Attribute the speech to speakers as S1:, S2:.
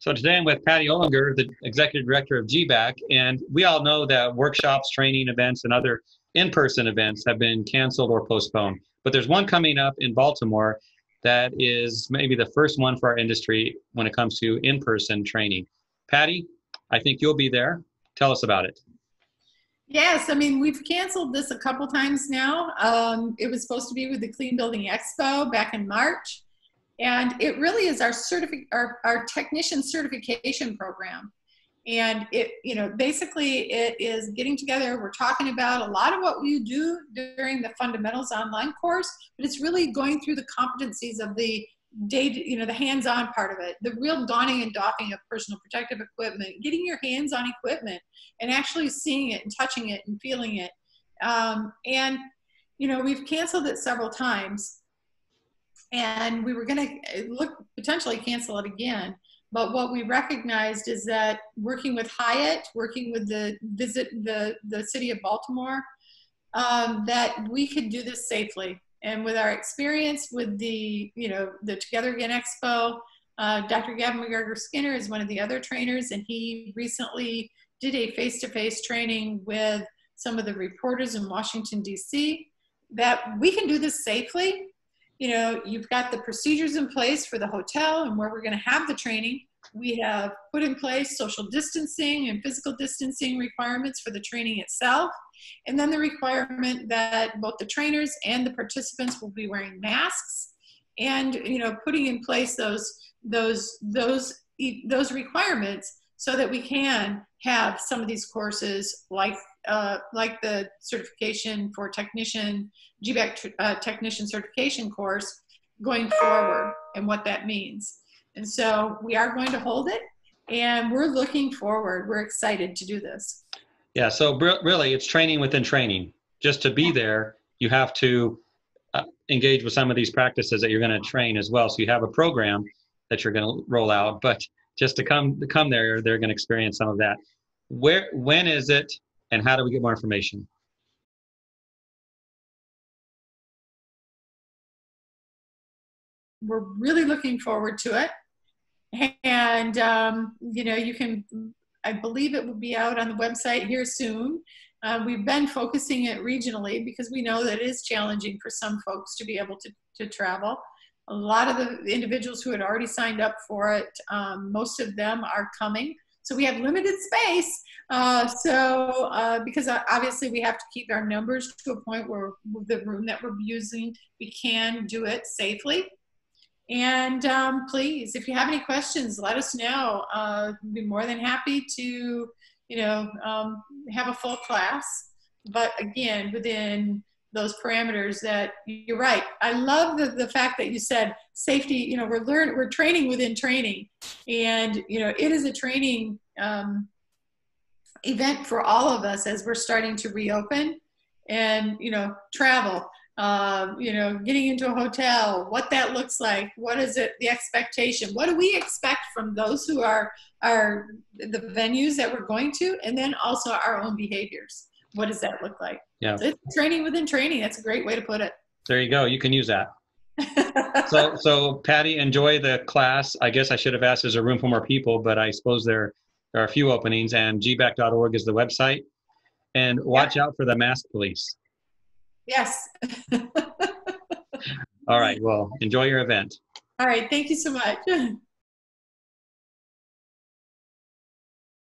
S1: So today I'm with Patty Olinger, the Executive Director of GBAC, and we all know that workshops, training events, and other in-person events have been canceled or postponed. But there's one coming up in Baltimore that is maybe the first one for our industry when it comes to in-person training. Patty, I think you'll be there. Tell us about it.
S2: Yes, I mean, we've canceled this a couple times now. It was supposed to be with the Clean Building Expo back in March. And it really is our technician certification program. And basically it is getting together. We're talking about a lot of what we do during the fundamentals online course, but it's really going through the competencies of the day, the hands-on part of it, the real donning and doffing of personal protective equipment, getting your hands on equipment and actually seeing it and touching it and feeling it. We've canceled it several times. And we were going to potentially cancel it again. But what we recognized is that working with Hyatt, working with the city of Baltimore, that we could do this safely. And with our experience with the Together Again Expo, Dr. Gavin McGregor Skinner is one of the other trainers, and he recently did a face-to-face training with some of the reporters in Washington, D.C., that we can do this safely. You've got the procedures in place for the hotel and where we're going to have the training. We have put in place social distancing and physical distancing requirements for the training itself. And then the requirement that both the trainers and the participants will be wearing masks and, putting in place those requirements so that we can have some of these courses like the certification for technician, GBAC technician certification course going forward and what that means. And so we are going to hold it and we're looking forward. We're excited to do this.
S1: Yeah, so really it's training within training. Just to be there, you have to engage with some of these practices that you're going to train as well. So you have a program that you're going to roll out, but just to come there, they're going to experience some of that. When is it? And how do we get more information?
S2: We're really looking forward to it. And, you can, I believe it will be out on the website here soon. We've been focusing it regionally because we know that it is challenging for some folks to be able to travel. A lot of the individuals who had already signed up for it, most of them are coming. So we have limited space. Because obviously we have to keep our numbers to a point where the room that we're using, we can do it safely. And please, if you have any questions, let us know. We'd be more than happy to, have a full class. But again, within those parameters that you're right. I love the fact that you said safety, we're training within training. And, it is a training event for all of us as we're starting to reopen and, travel, getting into a hotel, what that looks like, what is it, the expectation, what do we expect from those who are the venues that we're going to, and then also our own behaviors. What does that look like?
S1: Yeah.
S2: So it's training within training. That's a great way to put it.
S1: There you go. You can use that. So Patty, enjoy the class. I guess I should have asked, is there room for more people, but I suppose there are a few openings, and gbac.org is the website. And watch out for the mask police.
S2: Yes.
S1: All right. Well, enjoy your event.
S2: All right. Thank you so much.